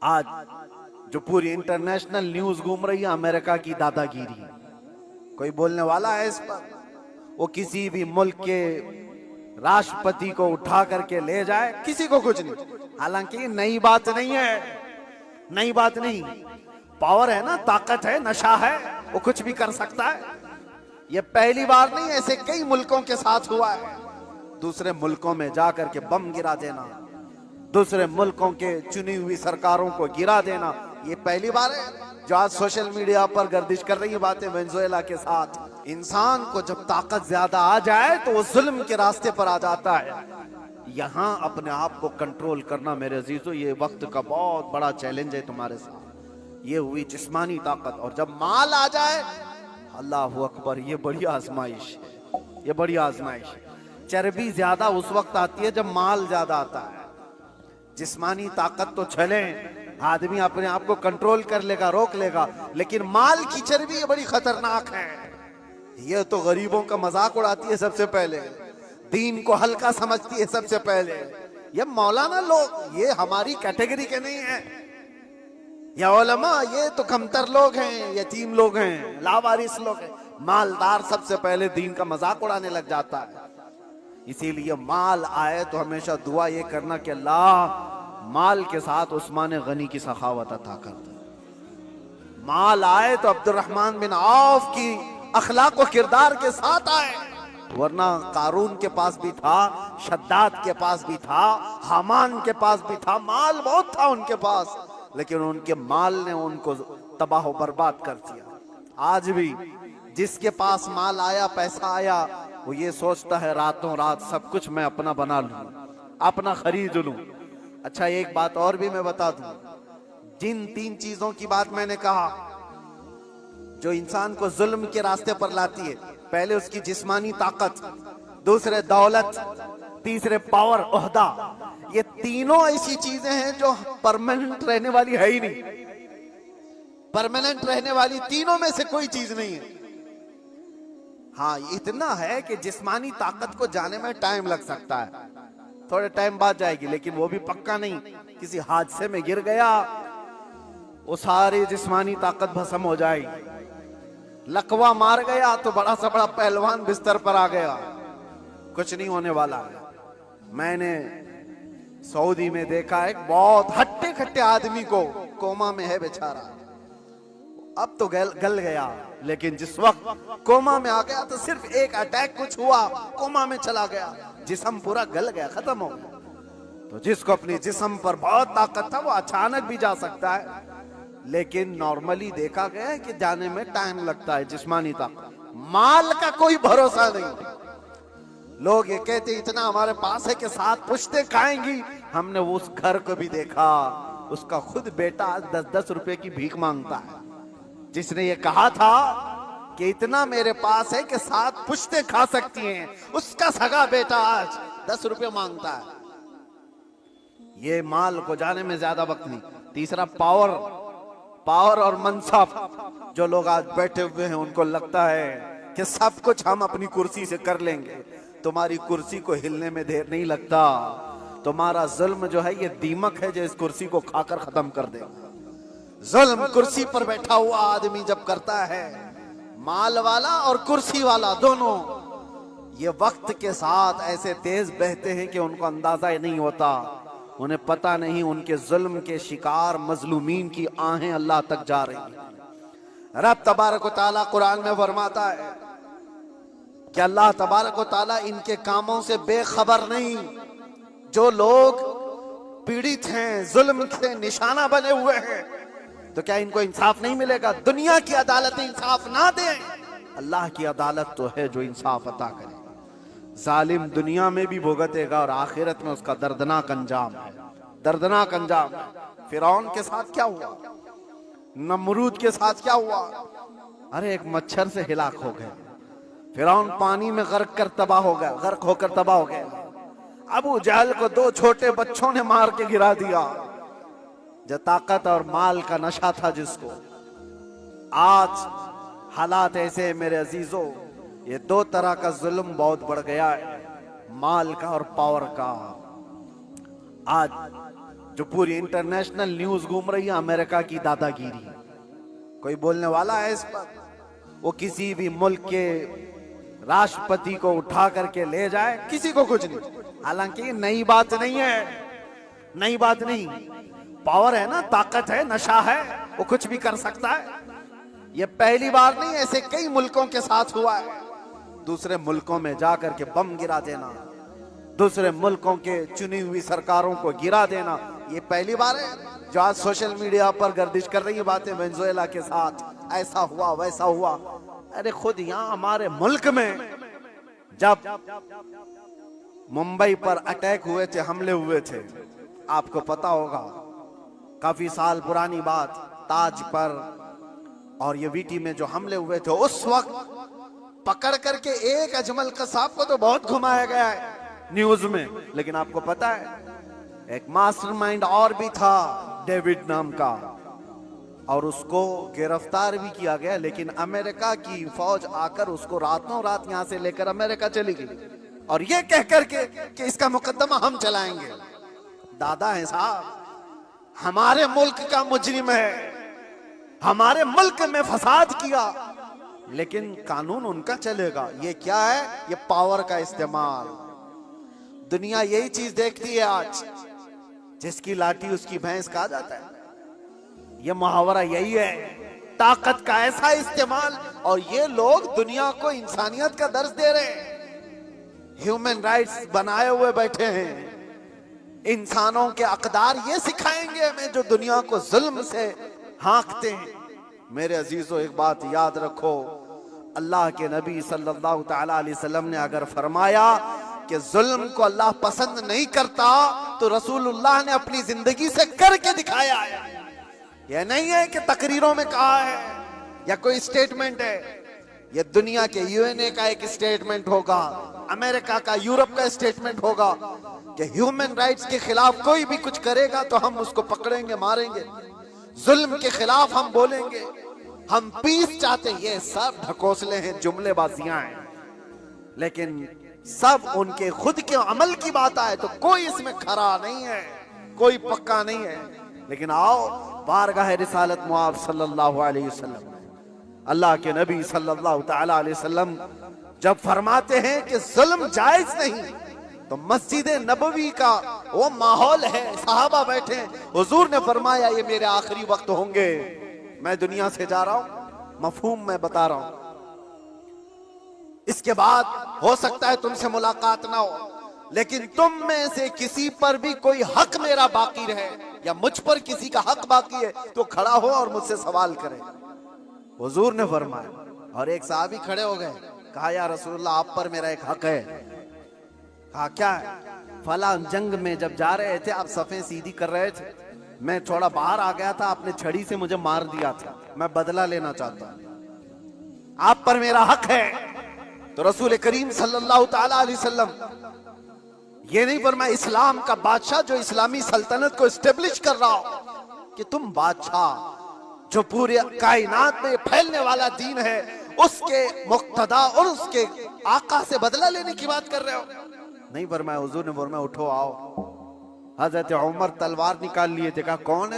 आज जो पूरी इंटरनेशनल न्यूज घूम रही है अमेरिका की दादागिरी, कोई बोलने वाला है इस पर? वो किसी भी मुल्क के राष्ट्रपति को उठा करके ले जाए, किसी को कुछ नहीं। हालांकि नई बात नहीं है, नई बात नहीं। पावर है ना, ताकत है, नशा है, वो कुछ भी कर सकता है। ये पहली बार नहीं, ऐसे कई मुल्कों के साथ हुआ है। दूसरे मुल्कों में जाकर के बम गिरा देना, दूसरे मुल्कों के चुनी हुई सरकारों को गिरा देना, ये पहली बार है। जो आज सोशल मीडिया पर गर्दिश कर रही है बातें वेनेजुएला के साथ। इंसान को जब ताकत ज्यादा आ जाए तो वो जुल्म के रास्ते पर आ जाता है। यहां अपने आप को कंट्रोल करना मेरे अजीजों, ये वक्त का बहुत बड़ा चैलेंज है तुम्हारे साथ। ये हुई जिस्मानी ताकत, और जब माल आ जाए, अल्लाह अकबर, ये बड़ी आजमाइश है, ये बड़ी आजमाइश है। चर्बी ज्यादा उस वक्त आती है जब माल ज्यादा आता है। जिस्मानी ताकत तो चले, आदमी अपने आप को कंट्रोल कर लेगा, रोक लेगा, लेकिन माल की चर्बी ये बड़ी खतरनाक है। ये तो गरीबों का मजाक उड़ाती है सबसे पहले, दीन को हल्का समझती है सबसे पहले। ये मौलाना लोग, ये हमारी कैटेगरी के नहीं है। या उलमा, ये तो कमतर लोग हैं, यतीम लोग हैं, लावारिस लोग हैं। मालदार सबसे पहले दीन का मजाक उड़ाने लग जाता है। इसीलिए माल आए तो हमेशा दुआ ये करना कि अल्लाह माल के साथ उस्मान गनी की सखावत अता कर दे। माल आए तो अब्दुर्रहमान बिन औफ की अखलाक व किरदार के साथ आए, वरना कारून के पास भी था, शद्दाद के पास भी था, हामान के पास भी था, माल बहुत था उनके पास, लेकिन उनके माल ने उनको तबाह बर्बाद कर दिया। आज भी जिसके पास माल आया, पैसा आया, वो ये सोचता है रातों रात सब कुछ मैं अपना बना लूं, अपना खरीद लूं। अच्छा, एक बात और भी मैं बता दूं, जिन 3 चीजों की बात मैंने कहा जो इंसान को जुल्म के रास्ते पर लाती है, पहले उसकी जिस्मानी ताकत, दूसरे दौलत, तीसरे पावर, ओहदा, ये तीनों ऐसी चीजें हैं जो परमानेंट रहने वाली है ही नहीं। परमानेंट रहने वाली तीनों में से कोई चीज नहीं है। हाँ, इतना है कि जिस्मानी ताकत को जाने में टाइम लग सकता है, थोड़े टाइम बाद जाएगी, लेकिन वो भी पक्का नहीं। किसी हादसे में गिर गया, वो सारी जिस्मानी ताकत भस्म हो जाएगी। लकवा मार गया तो बड़ा सा बड़ा पहलवान बिस्तर पर आ गया, कुछ नहीं होने वाला है। मैंने सऊदी में देखा एक बहुत हट्टे खट्टे आदमी को, कोमा में है बेचारा, अब तो गल गया, लेकिन जिस वक्त कोमा में आ गया तो सिर्फ एक अटैक कुछ हुआ, कोमा में चला गया, जिस्म पूरा गल गया, खत्म हो गया। तो जिसको अपनी जिस्म पर बहुत ताकत था वो अचानक भी जा सकता है, लेकिन नॉर्मली देखा गया है कि जाने में टाइम लगता है। जिस्मानी ताकत, माल का कोई भरोसा नहीं। लोग ये कहते इतना हमारे पास है कि 7 पुश्तें खाएंगी। हमने वो उस घर को भी देखा, उसका खुद बेटा आज 10-10 रुपए की भीख मांगता है। जिसने ये कहा था कि इतना मेरे पास है कि 7 पुश्तें खा सकती हैं, उसका सगा बेटा आज 10 रुपए मांगता है। ये माल को जाने में ज्यादा वक्त नहीं। तीसरा पावर और मनसब। जो लोग आज बैठे हुए हैं उनको लगता है कि सब कुछ हम अपनी कुर्सी से कर लेंगे। तुम्हारी कुर्सी को हिलने में देर नहीं लगता। तुम्हारा जुल्म जो है ये दीमक है जो इस कुर्सी को खाकर खत्म कर देगा। जुल्म कुर्सी पर बैठा हुआ आदमी जब करता है, माल वाला और कुर्सी वाला दोनों, ये वक्त के साथ ऐसे तेज बहते हैं कि उनको अंदाजा ही नहीं होता। उन्हें पता नहीं उनके जुल्म के शिकार मजलूमीन की आहें अल्लाह तक जा रही हैं। रब तबारक व तआला कुरान में फरमाता है कि अल्लाह तबारक व तआला इनके कामों से बेखबर नहीं। जो लोग पीड़ित हैं, जुल्म से निशाना बने हुए हैं, तो क्या इनको इंसाफ नहीं मिलेगा? दुनिया की अदालत इंसाफ ना दे, अल्लाह की अदालत तो है जो इंसाफ अता करे। जालिम दुनिया में भी भुगतेगा और आखिरत में उसका दर्दनाक अंजाम है, दर्दनाक अंजाम। फिरौन के साथ क्या हुआ, नमरूद के साथ क्या हुआ? अरे एक मच्छर से हिलाक हो गए। फिरौन पानी में गर्क कर तबाह हो गया, गर्क होकर तबाह हो गया। अबू जहल को 2 छोटे बच्चों ने मार के गिरा दिया। जो ताकत और माल का नशा था जिसको, आज हालात ऐसे मेरे अजीजों, ये 2 तरह का जुल्म बहुत बढ़ गया है, माल का और पावर का। आज जो पूरी इंटरनेशनल न्यूज घूम रही है अमेरिका की दादागिरी। कोई बोलने वाला है इस पर? वो किसी भी मुल्क के राष्ट्रपति को उठा करके ले जाए, किसी को कुछ नहीं। हालांकि नई बात नहीं है, नई बात नहीं। पावर है ना, ताकत है, नशा है, वो कुछ भी कर सकता है। ये पहली बार नहीं, ऐसे कई मुल्कों के साथ हुआ है। दूसरे मुल्कों में जाकर के बम गिरा देना, दूसरे मुल्कों के चुनी हुई सरकारों को गिरा देना, ये पहली बार है। जो आज सोशल मीडिया पर गर्दिश कर रही है बातें वेनेजुएला के साथ, ऐसा हुआ वैसा हुआ। अरे खुद यहां हमारे मुल्क में जब मुंबई पर अटैक हुए थे, हमले हुए थे, आपको पता होगा, काफी साल पुरानी बात, ताज पर और ये वीटी में जो हमले हुए थे, उस वक्त पकड़ करके एक अजमल कसाब को तो बहुत घुमाया गया है न्यूज में, लेकिन आपको पता है एक मास्टरमाइंड और भी था, डेविड नाम का, और उसको गिरफ्तार भी किया गया। लेकिन अमेरिका की फौज आकर उसको रातों रात यहां से लेकर अमेरिका चली गई, और ये कह करके कि इसका मुकदमा हम चलाएंगे। दादा है साहब, हमारे मुल्क का मुजरिम है, हमारे मुल्क में फसाद किया, लेकिन कानून उनका चलेगा। ये क्या है? ये पावर का इस्तेमाल। दुनिया यही चीज देखती है आज, जिसकी लाठी उसकी भैंस कहा जाता है। ये मुहावरा यही है, ताकत का ऐसा इस्तेमाल। और ये लोग दुनिया को इंसानियत का दर्ज दे रहे हैं, ह्यूमन राइट्स बनाए हुए बैठे हैं। इंसानों के अकदार ये सिखाएंगे हमें जो दुनिया को जुल्म से हाँकते हैं। मेरे अजीजों, एक बात याद रखो, अल्लाह के नबी सल्लल्लाहु तआला अलैहि वसल्लम ने अगर फरमाया कि जुल्म को अल्लाह पसंद नहीं करता, तो रसूलुल्लाह ने अपनी जिंदगी से करके दिखाया है। यह नहीं है कि तकरीरों में कहा है या कोई स्टेटमेंट है। यह दुनिया के यूएनए का एक स्टेटमेंट होगा, अमेरिका का, यूरोप का स्टेटमेंट होगा कि ह्यूमन राइट्स के खिलाफ कोई भी कुछ करेगा तो हम उसको पकड़ेंगे, मारेंगे। जुल्म के खिलाफ हम बोलेंगे, हम पीस चाहते हैं। ये सब ढकोसले हैं, जुमलेबाजियां हैं, लेकिन सब उनके खुद के अमल की बात आए तो कोई इसमें खरा नहीं है, कोई पक्का नहीं है। लेकिन आओ, बारगाह रिसालत मुआब सल्लल्लाहु अलैहि वसल्लम, अल्लाह के नबी सल्लल्लाहु तआला अलैहि वसल्लम जब फरमाते हैं कि जुल्म जायज नहीं, तो मस्जिद नबवी का वो माहौल है, सहाबा बैठे हैं, हुजूर ने फरमाया ये मेरे आखिरी वक्त होंगे, मैं दुनिया से जा रहा हूं, मफहूम मैं बता रहा हूं, इसके बाद हो सकता है तुमसे मुलाकात ना हो, लेकिन तुम में से किसी पर भी कोई हक मेरा बाकी रहे या मुझ पर किसी का हक बाकी है तो खड़ा हो और मुझसे सवाल करे। हुजूर ने फरमाया, और एक साहबी खड़े हो गए, कहा या रसूलुल्लाह आप पर मेरा एक हक है। कहा क्या है? फला जंग में जब जा रहे थे आप सफ़ें सीधी कर रहे थे, मैं थोड़ा बाहर आ गया था, आपने छड़ी से मुझे मार दिया था, मैं बदला लेना चाहता हूं, आप पर मेरा हक है। तो रसूल करीम सल्लल्लाहु ताला अलैहि वसल्लम ये नहीं फरमाया इस्लाम का बादशाह जो इस्लामी सल्तनत को एस्टेब्लिश कर रहा हो कि तुम बादशाह जो पूरे कायनात में फैलने वाला दीन है उसके मुक्तदा और उसके आका से बदला लेने की बात कर रहे हो। नहीं फरमाया, हुजूर ने फरमाया उठो आओ। हजरत उमर तलवार निकाल लिए थे, कहा कौन है?